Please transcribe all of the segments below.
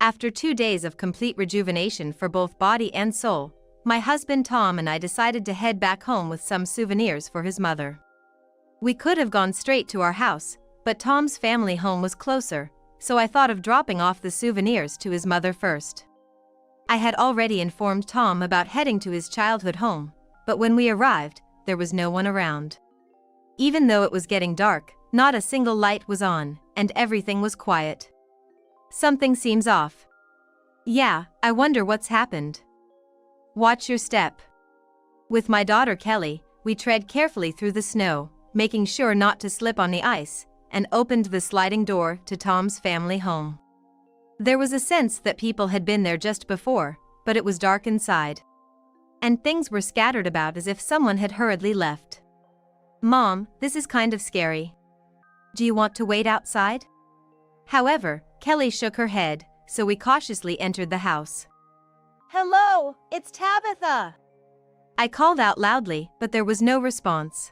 After 2 days of complete rejuvenation for both body and soul, my husband Tom and I decided to head back home with some souvenirs for his mother. We could have gone straight to our house, but Tom's family home was closer, so I thought of dropping off the souvenirs to his mother first. I had already informed Tom about heading to his childhood home, but when we arrived, there was no one around. Even though it was getting dark, not a single light was on, and everything was quiet. Something seems off. Yeah, I wonder what's happened. Watch your step. With my daughter Kelly, we tread carefully through the snow, making sure not to slip on the ice, and opened the sliding door to Tom's family home. There was a sense that people had been there just before, but it was dark inside. And things were scattered about as if someone had hurriedly left. Mom, this is kind of scary. Do you want to wait outside? However, Kelly shook her head, so we cautiously entered the house. Hello, it's Tabitha. I called out loudly, but there was no response.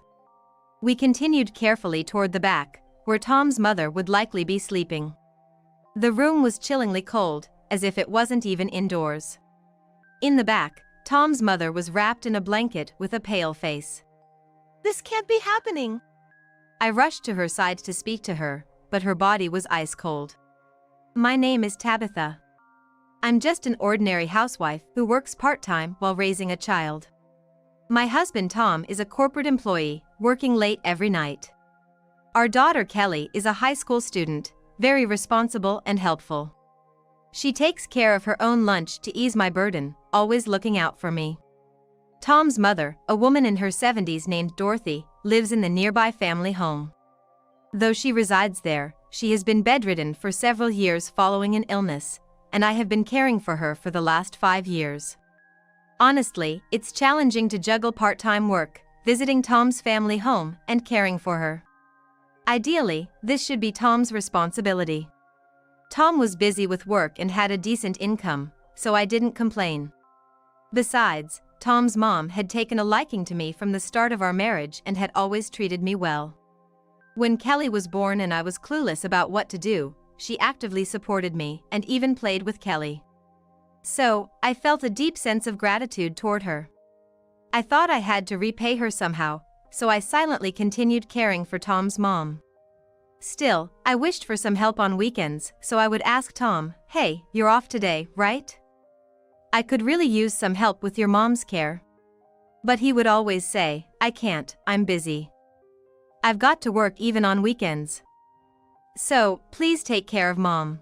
We continued carefully toward the back, where Tom's mother would likely be sleeping. The room was chillingly cold, as if it wasn't even indoors. In the back, Tom's mother was wrapped in a blanket with a pale face. This can't be happening. I rushed to her side to speak to her, but her body was ice cold. My name is Tabitha. I'm just an ordinary housewife who works part-time while raising a child. My husband Tom is a corporate employee, working late every night. Our daughter Kelly is a high school student, very responsible and helpful. She takes care of her own lunch to ease my burden, always looking out for me. Tom's mother, a woman in her 70s named Dorothy, lives in the nearby family home. Though she resides there, she has been bedridden for several years following an illness, and I have been caring for her for the last 5 years. Honestly, it's challenging to juggle part-time work, visiting Tom's family home, and caring for her. Ideally, this should be Tom's responsibility. Tom was busy with work and had a decent income, so I didn't complain. Besides, Tom's mom had taken a liking to me from the start of our marriage and had always treated me well. When Kelly was born and I was clueless about what to do, she actively supported me and even played with Kelly. So, I felt a deep sense of gratitude toward her. I thought I had to repay her somehow, so I silently continued caring for Tom's mom. Still, I wished for some help on weekends, so I would ask Tom, "Hey, you're off today, right? I could really use some help with your mom's care." But he would always say, "I can't, I'm busy. I've got to work even on weekends. So, please take care of mom."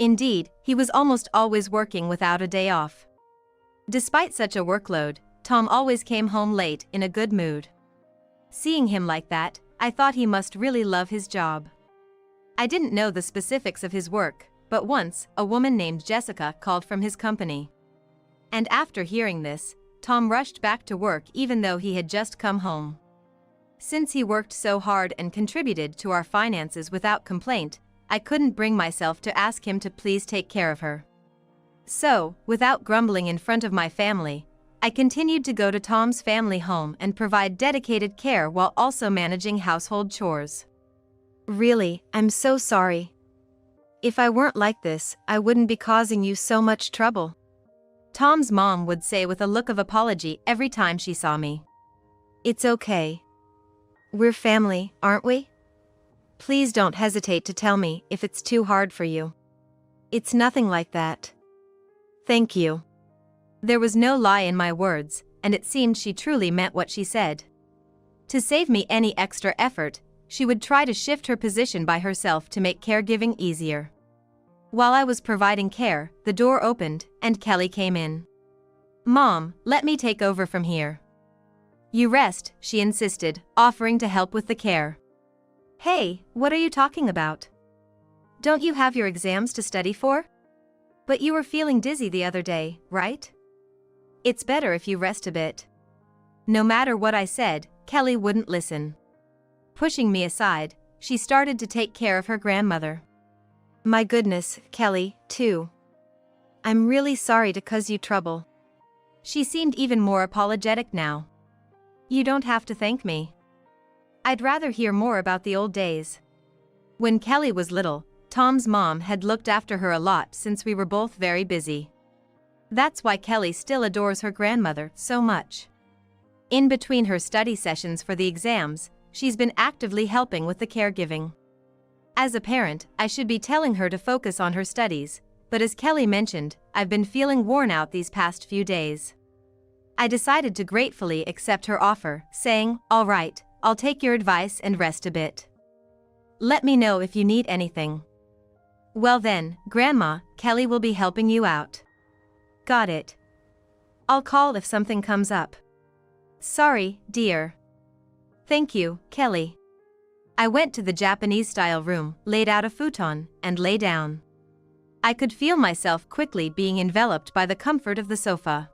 Indeed, he was almost always working without a day off. Despite such a workload, Tom always came home late in a good mood. Seeing him like that, I thought he must really love his job. I didn't know the specifics of his work, but once, a woman named Jessica called from his company. And after hearing this, Tom rushed back to work even though he had just come home. Since he worked so hard and contributed to our finances without complaint, I couldn't bring myself to ask him to please take care of her. So, without grumbling in front of my family, I continued to go to Tom's family home and provide dedicated care while also managing household chores. Really, I'm so sorry. If I weren't like this, I wouldn't be causing you so much trouble. Tom's mom would say with a look of apology every time she saw me. It's okay. We're family, aren't we? Please don't hesitate to tell me if it's too hard for you. It's nothing like that. Thank you. There was no lie in my words, and it seemed she truly meant what she said. To save me any extra effort, she would try to shift her position by herself to make caregiving easier. While I was providing care, the door opened, and Kelly came in. "Mom, let me take over from here." "You rest," she insisted, offering to help with the care. "Hey, what are you talking about? Don't you have your exams to study for? But you were feeling dizzy the other day, right? It's better if you rest a bit." No matter what I said, Kelly wouldn't listen. Pushing me aside, she started to take care of her grandmother. "My goodness, Kelly, too. I'm really sorry to cause you trouble." She seemed even more apologetic now. "You don't have to thank me. I'd rather hear more about the old days. When Kelly was little, Tom's mom had looked after her a lot since we were both very busy. That's why Kelly still adores her grandmother so much. In between her study sessions for the exams, she's been actively helping with the caregiving. As a parent, I should be telling her to focus on her studies, but as Kelly mentioned, I've been feeling worn out these past few days. I decided to gratefully accept her offer, saying, "All right, I'll take your advice and rest a bit. Let me know if you need anything." "Well then, Grandma, Kelly will be helping you out." "Got it. I'll call if something comes up." "Sorry, dear." "Thank you, Kelly." I went to the Japanese-style room, laid out a futon, and lay down. I could feel myself quickly being enveloped by the comfort of the sofa.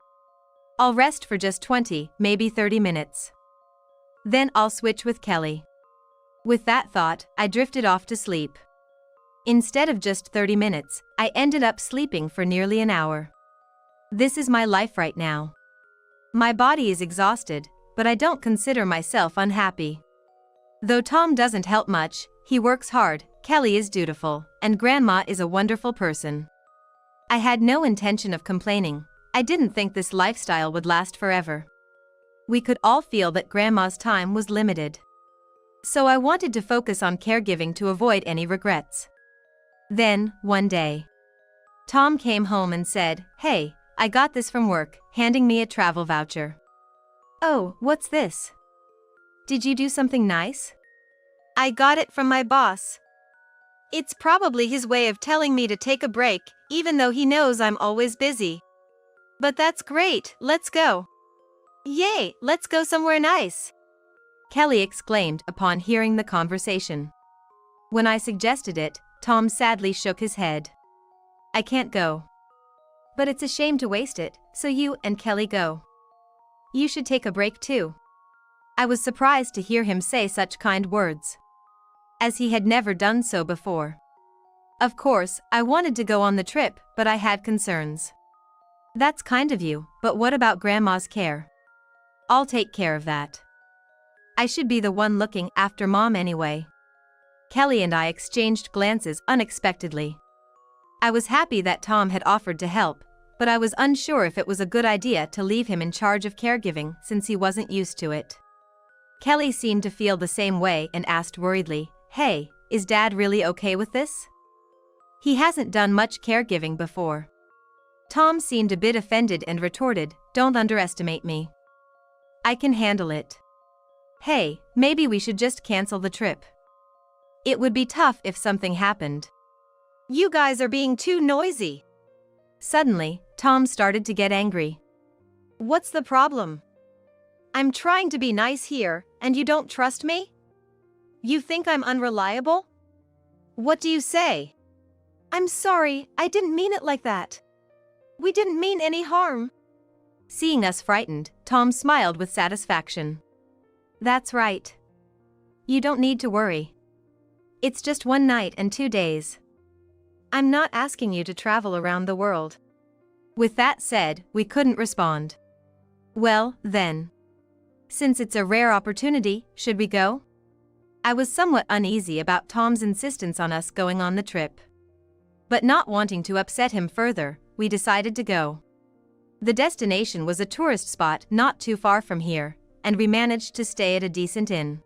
I'll rest for just 20, maybe 30 minutes. Then I'll switch with Kelly. With that thought, I drifted off to sleep. Instead of just 30 minutes, I ended up sleeping for nearly an hour. This is my life right now. My body is exhausted, but I don't consider myself unhappy. Though Tom doesn't help much, he works hard, Kelly is dutiful, and Grandma is a wonderful person. I had no intention of complaining. I didn't think this lifestyle would last forever. We could all feel that Grandma's time was limited. So I wanted to focus on caregiving to avoid any regrets. Then, one day, Tom came home and said, "Hey, I got this from work," handing me a travel voucher. "Oh, what's this? Did you do something nice?" I got it from my boss. It's probably his way of telling me to take a break, even though he knows I'm always busy. But that's great, let's go. Yay, let's go somewhere nice. Kelly exclaimed upon hearing the conversation. When I suggested it, Tom sadly shook his head. "I can't go. But it's a shame to waste it, so you and Kelly go. You should take a break too." I was surprised to hear him say such kind words, as he had never done so before. Of course, I wanted to go on the trip, but I had concerns. "That's kind of you, but what about Grandma's care?" "I'll take care of that. I should be the one looking after Mom anyway." Kelly and I exchanged glances unexpectedly. I was happy that Tom had offered to help, but I was unsure if it was a good idea to leave him in charge of caregiving since he wasn't used to it. Kelly seemed to feel the same way and asked worriedly, "Hey, is Dad really okay with this? He hasn't done much caregiving before." Tom seemed a bit offended and retorted, "Don't underestimate me. I can handle it. Hey, maybe we should just cancel the trip. It would be tough if something happened." You guys are being too noisy. Suddenly, Tom started to get angry. What's the problem? I'm trying to be nice here, and you don't trust me? You think I'm unreliable? What do you say? I'm sorry, I didn't mean it like that. We didn't mean any harm. Seeing us frightened, Tom smiled with satisfaction. "That's right. You don't need to worry. It's just 1 night and 2 days. I'm not asking you to travel around the world." With that said, we couldn't respond. "Well, then. Since it's a rare opportunity, should we go?" I was somewhat uneasy about Tom's insistence on us going on the trip. But not wanting to upset him further, we decided to go. The destination was a tourist spot not too far from here, and we managed to stay at a decent inn.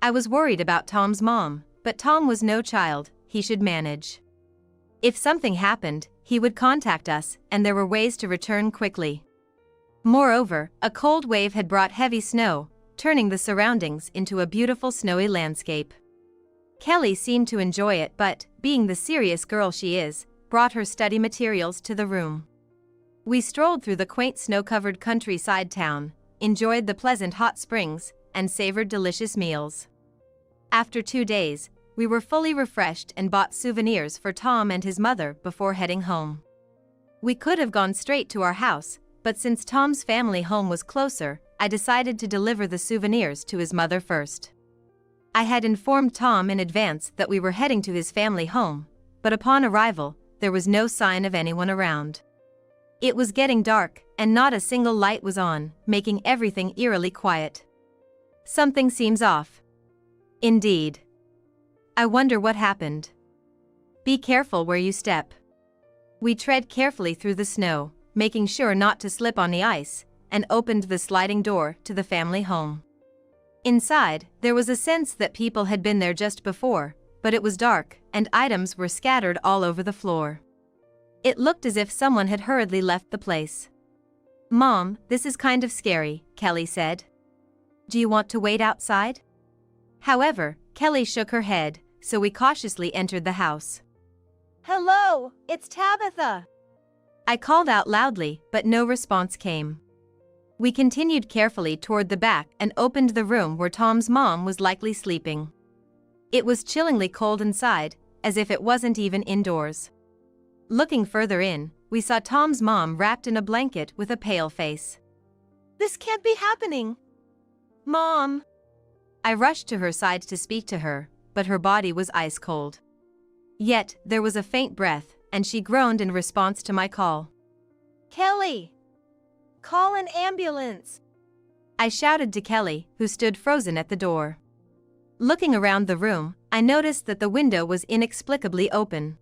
I was worried about Tom's mom, but Tom was no child, he should manage. If something happened, he would contact us, and there were ways to return quickly. Moreover, a cold wave had brought heavy snow, turning the surroundings into a beautiful snowy landscape. Kelly seemed to enjoy it but, being the serious girl she is, brought her study materials to the room. We strolled through the quaint snow-covered countryside town, enjoyed the pleasant hot springs, and savored delicious meals. After 2 days, we were fully refreshed and bought souvenirs for Tom and his mother before heading home. We could have gone straight to our house, but since Tom's family home was closer, I decided to deliver the souvenirs to his mother first. I had informed Tom in advance that we were heading to his family home, but upon arrival, there was no sign of anyone around. It was getting dark, and not a single light was on, making everything eerily quiet. Something seems off. Indeed. I wonder what happened. Be careful where you step. We tread carefully through the snow, making sure not to slip on the ice, and opened the sliding door to the family home. Inside, there was a sense that people had been there just before, but it was dark, and items were scattered all over the floor. It looked as if someone had hurriedly left the place. "Mom, this is kind of scary," Kelly said. "Do you want to wait outside?" However, Kelly shook her head, so we cautiously entered the house. Hello, it's Tabitha. I called out loudly, but no response came. We continued carefully toward the back and opened the room where Tom's mom was likely sleeping. It was chillingly cold inside, as if it wasn't even indoors. Looking further in, we saw Tom's mom wrapped in a blanket with a pale face. This can't be happening. Mom. I rushed to her side to speak to her, but her body was ice cold. Yet, there was a faint breath, and she groaned in response to my call. Kelly! Call an ambulance! I shouted to Kelly, who stood frozen at the door. Looking around the room, I noticed that the window was inexplicably open.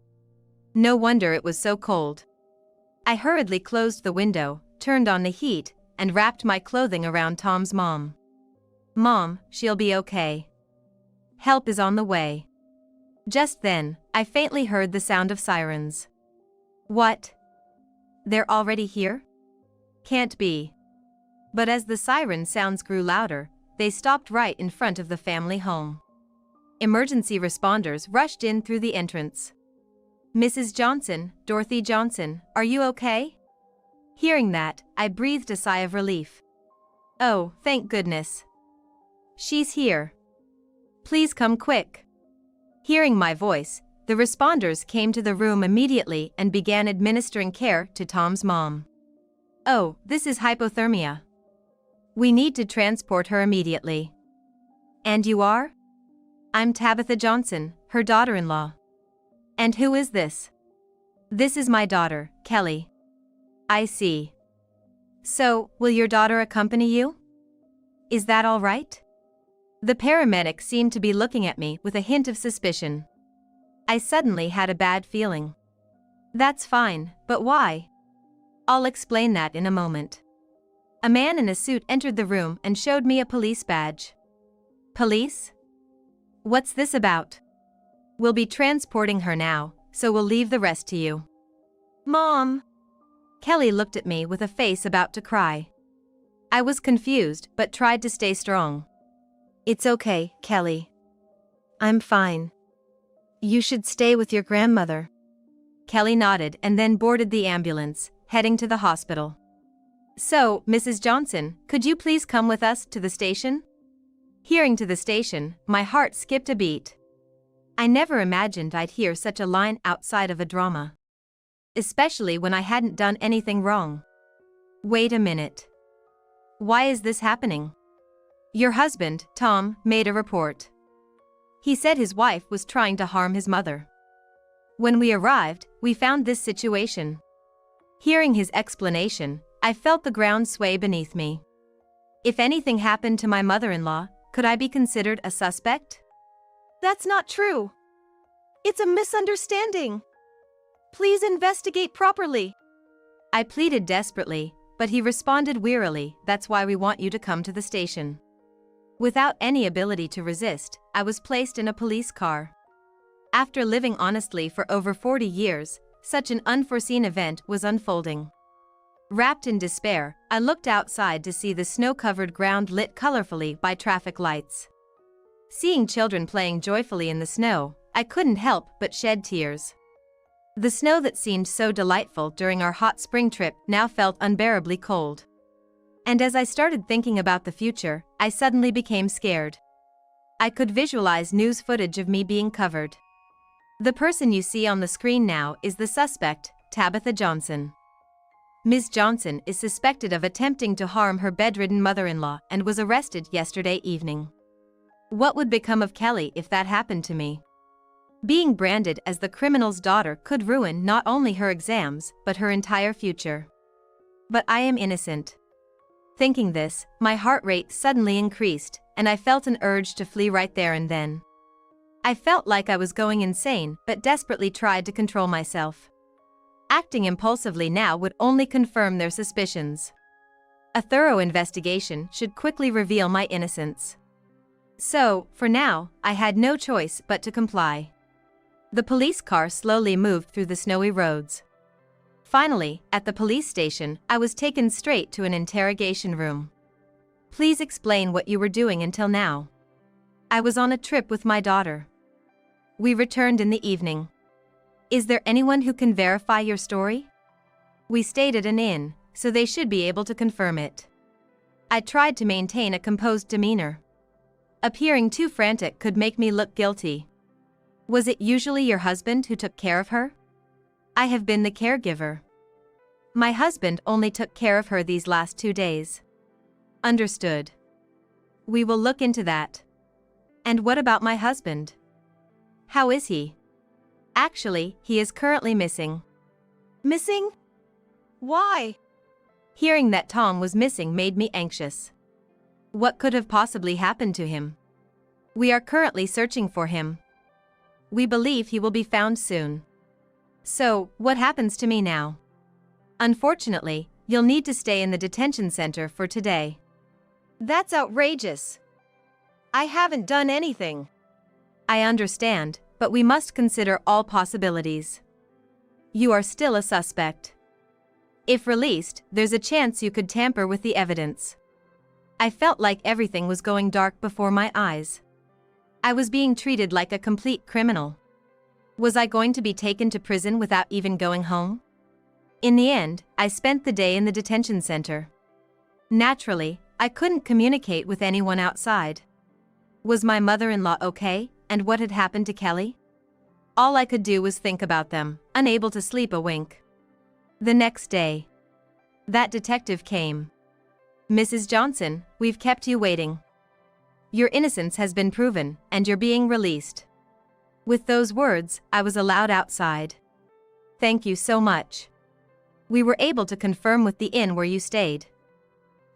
No wonder it was so cold. I hurriedly closed the window, turned on the heat, and wrapped my clothing around Tom's mom. "Mom, she'll be okay. Help is on the way." Just then, I faintly heard the sound of sirens. What? They're already here? Can't be. But as the siren sounds grew louder, they stopped right in front of the family home. Emergency responders rushed in through the entrance. "Mrs. Johnson, Dorothy Johnson, are you okay?" Hearing that, I breathed a sigh of relief. "Oh, thank goodness. She's here. Please come quick." Hearing my voice, the responders came to the room immediately and began administering care to Tom's mom. "Oh, this is hypothermia. We need to transport her immediately." "And you are?" "I'm Tabitha Johnson, her daughter-in-law." "And who is this?" "This is my daughter, Kelly." "I see. So, will your daughter accompany you? Is that all right?" The paramedic seemed to be looking at me with a hint of suspicion. I suddenly had a bad feeling. "That's fine, but why?" "I'll explain that in a moment." A man in a suit entered the room and showed me a police badge. "Police? What's this about?" "We'll be transporting her now, so we'll leave the rest to you." Mom. Kelly looked at me with a face about to cry. I was confused but tried to stay strong. "It's okay, Kelly. I'm fine. You should stay with your grandmother." Kelly nodded and then boarded the ambulance, heading to the hospital. "So, Mrs. Johnson, could you please come with us to the station?" Hearing to the station, my heart skipped a beat. I never imagined I'd hear such a line outside of a drama. Especially when I hadn't done anything wrong. Wait a minute. Why is this happening? Your husband, Tom, made a report. He said his wife was trying to harm his mother. When we arrived, we found this situation. Hearing his explanation, I felt the ground sway beneath me. If anything happened to my mother-in-law, could I be considered a suspect? That's not true. It's a misunderstanding. Please investigate properly. I pleaded desperately, but he responded wearily, "That's why we want you to come to the station." Without any ability to resist, I was placed in a police car. After living honestly for over 40 years, such an unforeseen event was unfolding. Wrapped in despair, I looked outside to see the snow-covered ground lit colorfully by traffic lights. Seeing children playing joyfully in the snow, I couldn't help but shed tears. The snow that seemed so delightful during our hot spring trip now felt unbearably cold. And as I started thinking about the future, I suddenly became scared. I could visualize news footage of me being covered. The person you see on the screen now is the suspect, Tabitha Johnson. Ms. Johnson is suspected of attempting to harm her bedridden mother-in-law and was arrested yesterday evening. What would become of Kelly if that happened to me? Being branded as the criminal's daughter could ruin not only her exams but her entire future. But I am innocent. Thinking this, my heart rate suddenly increased, and I felt an urge to flee right there and then. I felt like I was going insane but desperately tried to control myself. Acting impulsively now would only confirm their suspicions. A thorough investigation should quickly reveal my innocence. So, for now, I had no choice but to comply. The police car slowly moved through the snowy roads. Finally, at the police station, I was taken straight to an interrogation room. Please explain what you were doing until now. I was on a trip with my daughter. We returned in the evening. Is there anyone who can verify your story? We stayed at an inn, so they should be able to confirm it. I tried to maintain a composed demeanor. Appearing too frantic could make me look guilty. Was it usually your husband who took care of her? I have been the caregiver. My husband only took care of her these last 2 days. Understood. We will look into that. And what about my husband? How is he? Actually, he is currently missing. Missing? Why? Hearing that Tom was missing made me anxious. What could have possibly happened to him? We are currently searching for him. We believe he will be found soon. So, what happens to me now? Unfortunately, you'll need to stay in the detention center for today. That's outrageous. I haven't done anything. I understand, but we must consider all possibilities. You are still a suspect. If released, there's a chance you could tamper with the evidence. I felt like everything was going dark before my eyes. I was being treated like a complete criminal. Was I going to be taken to prison without even going home? In the end, I spent the day in the detention center. Naturally, I couldn't communicate with anyone outside. Was my mother-in-law okay, and what had happened to Kelly? All I could do was think about them, unable to sleep a wink. The next day, that detective came. Mrs. Johnson, we've kept you waiting. Your innocence has been proven, and you're being released. With those words, I was allowed outside. Thank you so much. We were able to confirm with the inn where you stayed.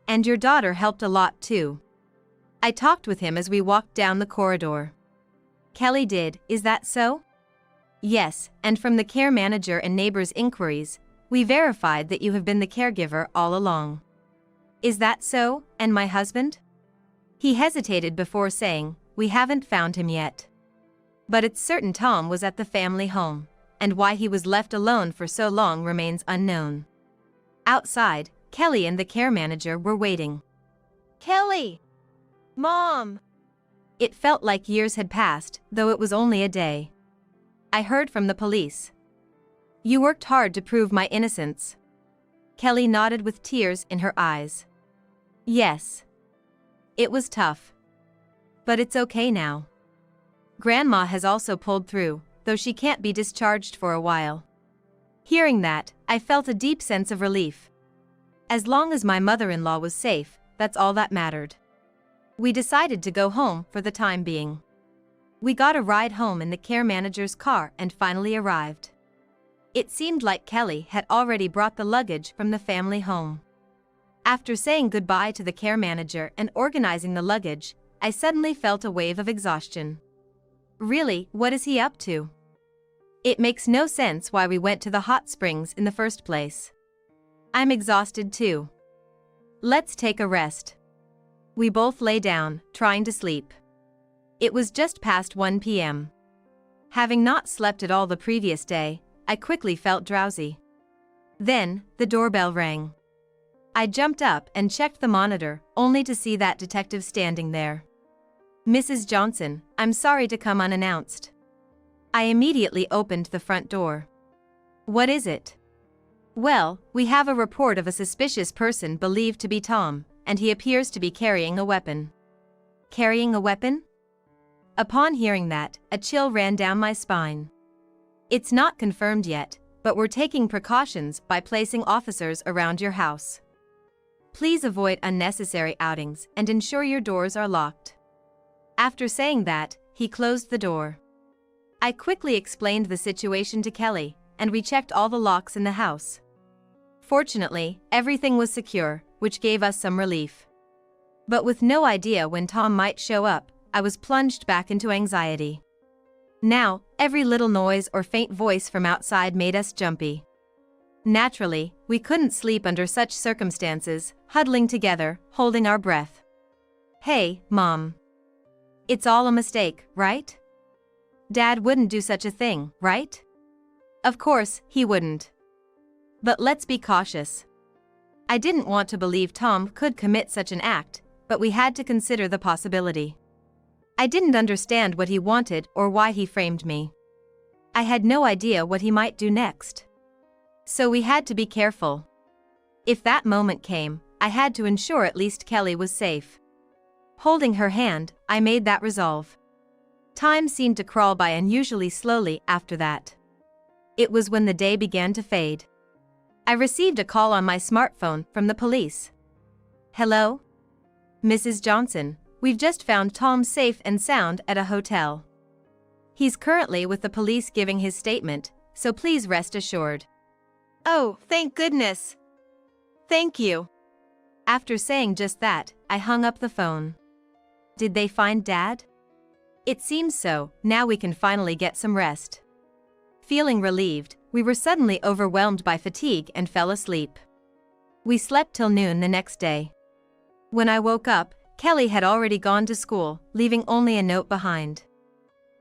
And your daughter helped a lot too. I talked with him as we walked down the corridor. Kelly did, is that so? Yes, and from the care manager and neighbors' inquiries, we verified that you have been the caregiver all along. Is that so, and my husband? He hesitated before saying, we haven't found him yet. But it's certain Tom was at the family home, and why he was left alone for so long remains unknown. Outside, Kelly and the care manager were waiting. Kelly! Mom! It felt like years had passed, though it was only a day. I heard from the police. You worked hard to prove my innocence. Kelly nodded with tears in her eyes. Yes. It was tough. But it's okay now. Grandma has also pulled through, though she can't be discharged for a while. Hearing that, I felt a deep sense of relief. As long as my mother-in-law was safe, that's all that mattered. We decided to go home for the time being. We got a ride home in the care manager's car and finally arrived. It seemed like Kelly had already brought the luggage from the family home. After saying goodbye to the care manager and organizing the luggage, I suddenly felt a wave of exhaustion. Really, what is he up to? It makes no sense why we went to the hot springs in the first place. I'm exhausted too. Let's take a rest. We both lay down, trying to sleep. It was just past 1 p.m. Having not slept at all the previous day, I quickly felt drowsy. Then, the doorbell rang. I jumped up and checked the monitor, only to see that detective standing there. Mrs. Johnson, I'm sorry to come unannounced. I immediately opened the front door. What is it? Well, we have a report of a suspicious person believed to be Tom, and he appears to be carrying a weapon. Carrying a weapon? Upon hearing that, a chill ran down my spine. It's not confirmed yet, but we're taking precautions by placing officers around your house. Please avoid unnecessary outings and ensure your doors are locked. After saying that, he closed the door. I quickly explained the situation to Kelly, and we checked all the locks in the house. Fortunately, everything was secure, which gave us some relief. But with no idea when Tom might show up, I was plunged back into anxiety. Now, every little noise or faint voice from outside made us jumpy. Naturally, we couldn't sleep under such circumstances, huddling together, holding our breath. "Hey, Mom. It's all a mistake, right? Dad wouldn't do such a thing, right?" Of course, he wouldn't. But let's be cautious. I didn't want to believe Tom could commit such an act, but we had to consider the possibility. I didn't understand what he wanted or why he framed me. I had no idea what he might do next. So we had to be careful. If that moment came, I had to ensure at least Kelly was safe. Holding her hand, I made that resolve. Time seemed to crawl by unusually slowly after that. It was when the day began to fade. I received a call on my smartphone from the police. "Hello? Mrs. Johnson, we've just found Tom safe and sound at a hotel. He's currently with the police giving his statement, so please rest assured." Oh, thank goodness. Thank you. After saying just that, I hung up the phone. Did they find Dad? It seems so. Now we can finally get some rest. Feeling relieved, we were suddenly overwhelmed by fatigue and fell asleep. We slept till noon the next day. When I woke up, Kelly had already gone to school, leaving only a note behind.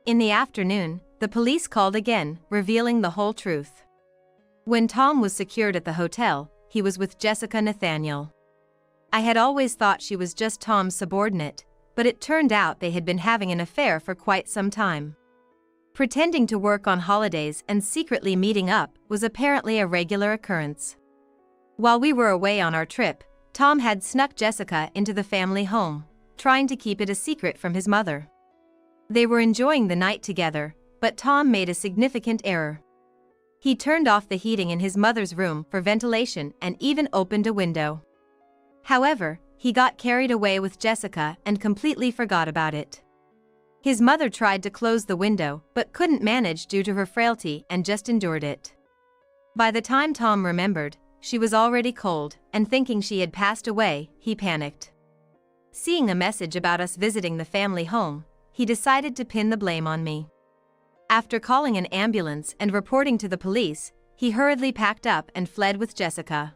In the afternoon, the police called again, revealing the whole truth. When Tom was secured at the hotel, he was with Jessica Nathaniel. I had always thought she was just Tom's subordinate, but it turned out they had been having an affair for quite some time. Pretending to work on holidays and secretly meeting up was apparently a regular occurrence. While we were away on our trip, Tom had snuck Jessica into the family home, trying to keep it a secret from his mother. They were enjoying the night together, but Tom made a significant error. He turned off the heating in his mother's room for ventilation and even opened a window. However, he got carried away with Jessica and completely forgot about it. His mother tried to close the window but couldn't manage due to her frailty and just endured it. By the time Tom remembered, she was already cold, and thinking she had passed away, he panicked. Seeing a message about us visiting the family home, he decided to pin the blame on me. After calling an ambulance and reporting to the police, he hurriedly packed up and fled with Jessica.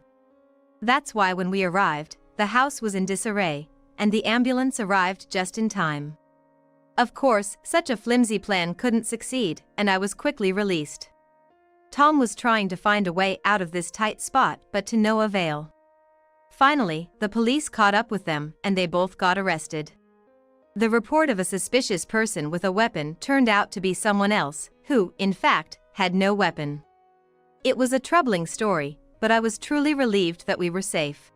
That's why when we arrived, the house was in disarray, and the ambulance arrived just in time. Of course, such a flimsy plan couldn't succeed, and I was quickly released. Tom was trying to find a way out of this tight spot, but to no avail. Finally, the police caught up with them, and they both got arrested. The report of a suspicious person with a weapon turned out to be someone else, who, in fact, had no weapon. It was a troubling story, but I was truly relieved that we were safe.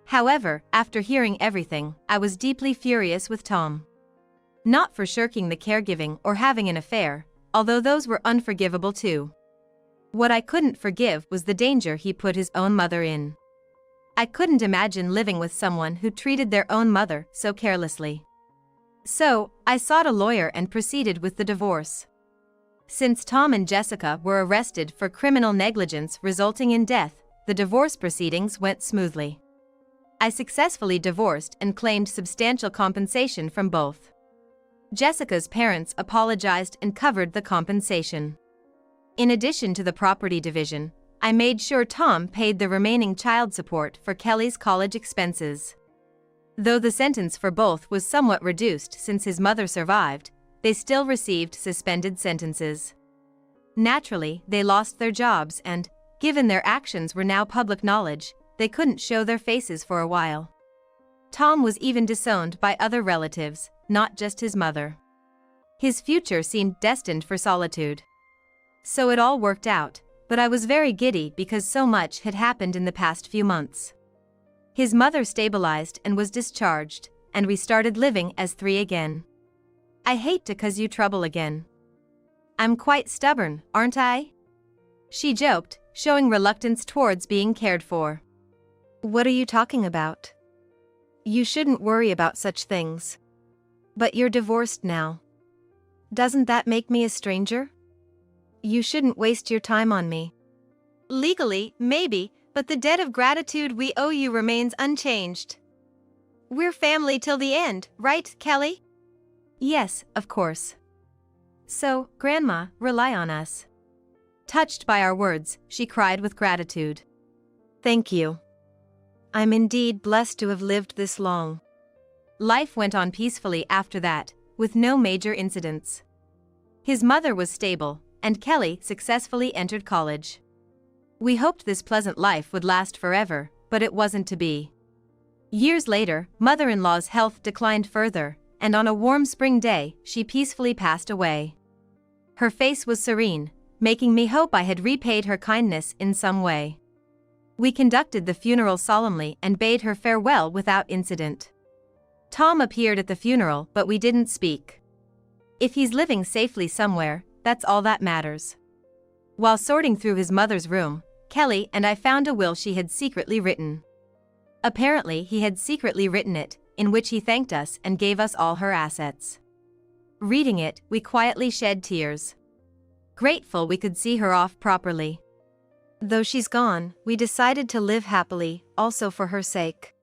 However, after hearing everything, I was deeply furious with Tom. Not for shirking the caregiving or having an affair, although those were unforgivable too. What I couldn't forgive was the danger he put his own mother in. I couldn't imagine living with someone who treated their own mother so carelessly. So, I sought a lawyer and proceeded with the divorce. Since Tom and Jessica were arrested for criminal negligence resulting in death, the divorce proceedings went smoothly. I successfully divorced and claimed substantial compensation from both. Jessica's parents apologized and covered the compensation. In addition to the property division, I made sure Tom paid the remaining child support for Kelly's college expenses. Though the sentence for both was somewhat reduced since his mother survived, they still received suspended sentences. Naturally, they lost their jobs and, given their actions were now public knowledge, they couldn't show their faces for a while. Tom was even disowned by other relatives, not just his mother. His future seemed destined for solitude. So it all worked out, but I was very giddy because so much had happened in the past few months. His mother stabilized and was discharged, and we started living as three again. I hate to cause you trouble again. I'm quite stubborn, aren't I? She joked, showing reluctance towards being cared for. What are you talking about? You shouldn't worry about such things. But you're divorced now. Doesn't that make me a stranger? You shouldn't waste your time on me. Legally, maybe, but the debt of gratitude we owe you remains unchanged. We're family till the end, right, Kelly? Yes, of course. So, Grandma, rely on us." Touched by our words, she cried with gratitude. "Thank you. I'm indeed blessed to have lived this long." Life went on peacefully after that, with no major incidents. His mother was stable, and Kelly successfully entered college. We hoped this pleasant life would last forever, but it wasn't to be. Years later, mother-in-law's health declined further, and on a warm spring day, she peacefully passed away. Her face was serene, making me hope I had repaid her kindness in some way. We conducted the funeral solemnly and bade her farewell without incident. Tom appeared at the funeral, but we didn't speak. If he's living safely somewhere, that's all that matters. While sorting through his mother's room, Kelly and I found a will she had secretly written. Apparently, he had secretly written it, in which he thanked us and gave us all her assets. Reading it, we quietly shed tears. Grateful we could see her off properly. Though she's gone, we decided to live happily, also for her sake.